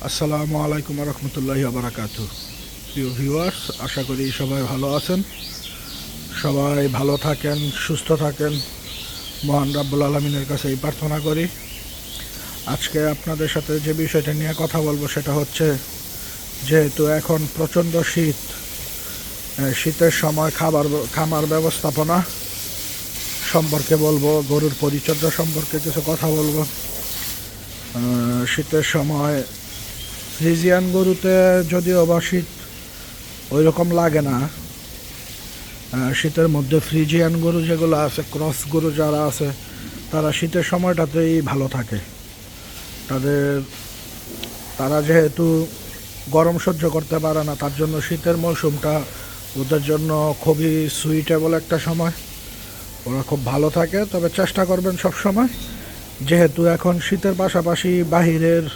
আসসালামু আলাইকুম রহমতুল্লাহি বারাকাতু। প্রিয় ভিউয়ার্স, আশা করি সবাই ভালো আছেন, সবাই ভালো থাকেন, সুস্থ থাকেন। মহান রাব্বুল আলমিনের কাছে এই প্রার্থনা করি। আজকে আপনাদের সাথে যে বিষয়টা নিয়ে কথা বলবো সেটা হচ্ছে, যেহেতু এখন প্রচণ্ড শীত, শীতের সময় খামার ব্যবস্থাপনা সম্পর্কে বলবো, গরুর পরিচর্যা সম্পর্কে কিছু কথা বলবো। শীতের সময় ফ্রিজিয়ান গরুতে যদিও বা শীত ওই রকম লাগে না। শীতের মধ্যে ফ্রিজিয়ান গরু যেগুলো আছে, ক্রস গরু যারা আছে, তারা শীতের সময়টাতেই ভালো থাকে। তারা যেহেতু গরম সহ্য করতে পারে না, তার জন্য শীতের মৌসুমটা ওদের জন্য খুবই সুইটেবল একটা সময়। ওরা খুব ভালো থাকে। তবে চেষ্টা করবেন সব সময়, যেহেতু এখন শীতের পাশাপাশি বাহিরের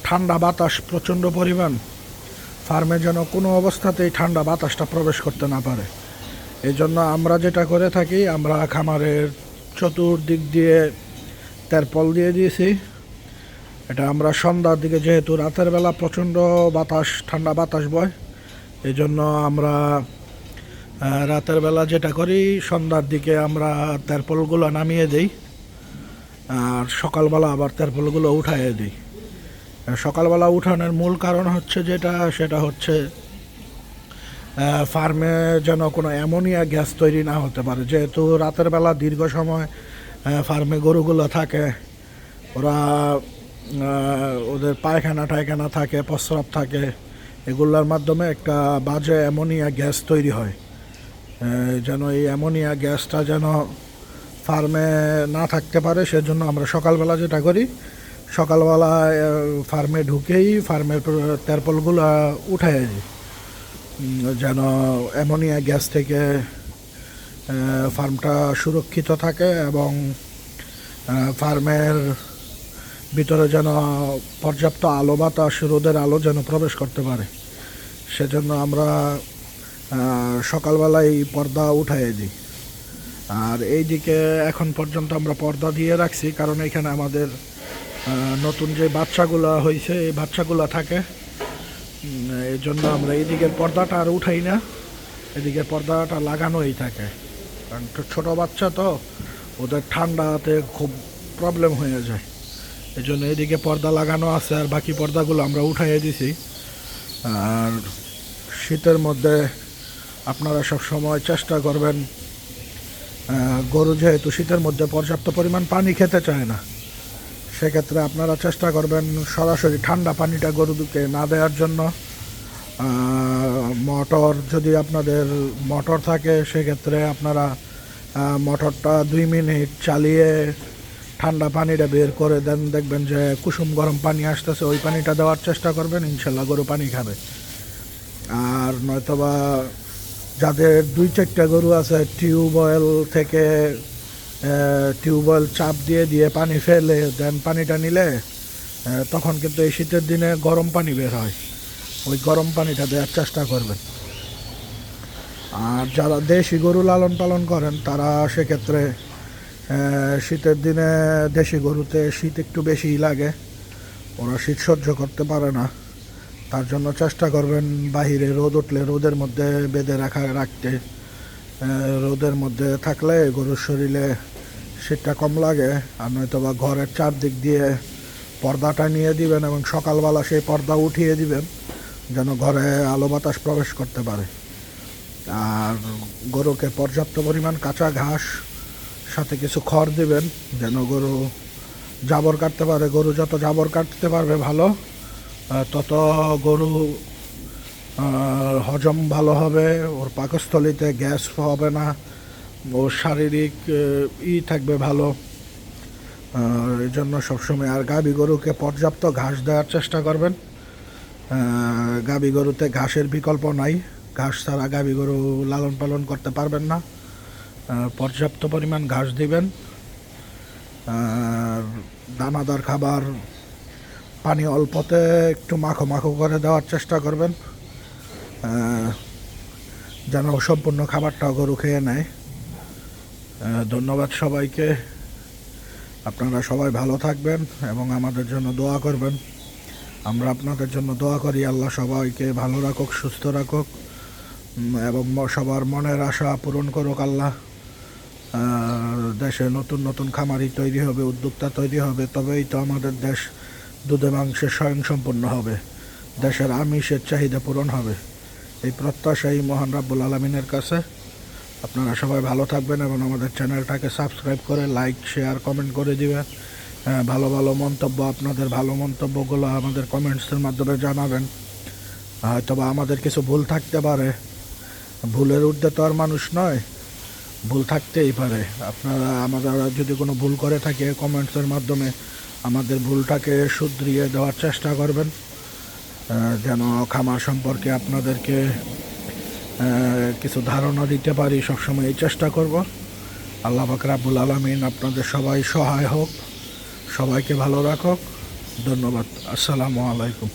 ঠান্ডা বাতাস প্রচণ্ড পরিমাণ, ফার্মে যেন কোনো অবস্থাতেই ঠান্ডা বাতাসটা প্রবেশ করতে না পারে। এই জন্য আমরা যেটা করে থাকি, আমরা খামারের চতুর্দিক দিয়ে তেরপল দিয়ে দিয়েছি। এটা আমরা সন্ধ্যার দিকে, যেহেতু রাতের বেলা প্রচণ্ড বাতাস, ঠান্ডা বাতাস বয়, এই জন্য আমরা রাতের বেলা যেটা করি, সন্ধ্যার দিকে আমরা তেরপলগুলো নামিয়ে দিই, আর সকালবেলা আবার তেরপলগুলো উঠাইয়ে দিই। সকালবেলা উঠানোর মূল কারণ হচ্ছে সেটা হচ্ছে ফার্মে যেন কোনো অ্যামোনিয়া গ্যাস তৈরি না হতে পারে। যেহেতু রাতের বেলা দীর্ঘ সময় ফার্মে গরুগুলো থাকে, ওরা ওদের পায়খানা টায়খানা থাকে, প্রস্রাব থাকে, এগুলোর মাধ্যমে একটা বাজে অ্যামোনিয়া গ্যাস তৈরি হয়। যেন এই অ্যামোনিয়া গ্যাসটা যেন ফার্মে না থাকতে পারে, সেজন্য আমরা সকালবেলা যেটা করি, সকালবেলা ফার্মে ঢুকেই ফার্মের তেরপলগুলো উঠাই দিই, যেন অ্যামোনিয়া গ্যাস থেকে ফার্মটা সুরক্ষিত থাকে এবং ফার্মের ভিতরে যেন পর্যাপ্ত আলো বাতাস, রোদের আলো যেন প্রবেশ করতে পারে। সেজন্য আমরা সকালবেলায় পর্দা উঠাই দিই। আর এই দিকে এখন পর্যন্ত আমরা পর্দা দিয়ে রাখছি, কারণ এখানে আমাদের নতুন যে বাচ্চাগুলো হয়েছে, এই বাচ্চাগুলো থাকে। এই জন্য আমরা এই দিকের পর্দাটা আর উঠাই না, এদিকে পর্দাটা লাগানোই থাকে। কারণ ছোটো বাচ্চা তো, ওদের ঠান্ডাতে খুব প্রবলেম হয়ে যায়। এই জন্য এদিকে পর্দা লাগানো আছে, আর বাকি পর্দাগুলো আমরা উঠাইয়ে দিছি। আর শীতের মধ্যে আপনারা সব সময় চেষ্টা করবেন, গরু যেহেতু শীতের মধ্যে পর্যাপ্ত পরিমাণ পানি খেতে চায় না, সেক্ষেত্রে আপনারা চেষ্টা করবেন সরাসরি ঠান্ডা পানিটা গরুকে না দেওয়ার জন্য। মোটর, যদি আপনাদের মোটর থাকে, সেক্ষেত্রে আপনারা মোটরটা 2 মিনিট চালিয়ে ঠান্ডা পানিটা বের করে দেন, দেখবেন যে কুসুম গরম পানি আসতেছে, ওই পানিটা দেওয়ার চেষ্টা করবেন, ইনশাল্লাহ গরু পানি খাবে। আর নয়তোবা যাদের 2-4টা গরু আছে, টিউবওয়েল থেকে টিউবওয়েল চাপ দিয়ে দিয়ে পানি ফেলে দেন, পানিটা নিলে তখন কিন্তু এই শীতের দিনে গরম পানি বের হয়, ওই গরম পানিটা দেওয়ার চেষ্টা করবেন। আর যারা দেশি গরু লালন পালন করেন, তারা সেক্ষেত্রে শীতের দিনে দেশি গরুতে শীত একটু বেশিই লাগে, ওরা শীত সহ্য করতে পারে না। তার জন্য চেষ্টা করবেন বাহিরে রোদ উঠলে রোদের মধ্যে বেঁধে রাখতে। রোদের মধ্যে থাকলে গরুর শরীরে শীতটা কম লাগে। আর নয়তো বা ঘরের চারদিক দিয়ে পর্দাটা নিয়ে দিবেন এবং সকালবেলা সেই পর্দা উঠিয়ে দিবেন, যেন ঘরে আলো বাতাস প্রবেশ করতে পারে। আর গরুকে পর্যাপ্ত পরিমাণ কাঁচা ঘাস, সাথে কিছু খড় দিবেন, যেন গরু জাবর কাটতে পারে। গরু যত জাবর কাটতে পারবে ভালো, তত গরু হজম ভালো হবে, ওর পাকস্থলীতে গ্যাস হবে না, ওর শারীরিক থাকবে ভালো। এই জন্য সবসময় আর গাভী গরুকে পর্যাপ্ত ঘাস দেওয়ার চেষ্টা করবেন। গাভী গরুতে ঘাসের বিকল্প নাই, ঘাস ছাড়া গাভী গরু লালন পালন করতে পারবেন না। পর্যাপ্ত পরিমাণ ঘাস দিবেন। আর দানাদার খাবার, পানি অল্পতে একটু মাখো মাখো করে দেওয়ার চেষ্টা করবেন, যেন সম্পূর্ণ খাবারটা গরু খেয়ে নেয়। ধন্যবাদ সবাইকে। আপনারা সবাই ভালো থাকবেন এবং আমাদের জন্য দোয়া করবেন। আমরা আপনাদের জন্য দোয়া করি, আল্লাহ সবাইকে ভালো রাখুক, সুস্থ রাখুক এবং সবার মনের আশা পূরণ করুক আল্লাহ। দেশে নতুন নতুন খামারি তৈরি হবে, উদ্যোক্তা তৈরি হবে, তবেই তো আমাদের দেশ দুধে মাংসে স্বয়ংসম্পন্ন হবে, দেশের আমিষের চাহিদা পূরণ হবে। এই প্রত্যাশাই মহান রাব্বুল আলামিনের কাছে। আপনারা সবাই ভালো থাকবেন এবং আমাদের চ্যানেলটাকে সাবস্ক্রাইব করে লাইক, শেয়ার, কমেন্ট করে দিবেন। ভালো ভালো মন্তব্য, আপনাদের ভালো মন্তব্যগুলো আমাদের কমেন্টসের মাধ্যমে জানাবেন। হয়তো বা আমাদের কিছু ভুল থাকতে পারে, ভুলের ঊর্ধ্বে তো আর মানুষ নয়, ভুল থাকতেই পারে। আপনারা আমাদের যদি কোনো ভুল করে থাকে কমেন্টসের মাধ্যমে আমাদের ভুলটাকে শুধরিয়ে দেওয়ার চেষ্টা করবেন, যেন খামার সম্পর্কে আপনাদেরকে কিছু ধারণা দিতে পারি। সবসময় এই চেষ্টা করব। আল্লাহ পাক রাব্বুল আলামিন আপনাদের সবাই সহায় হোক, সবাইকে ভালো রাখুক। ধন্যবাদ। আসসালামু আলাইকুম।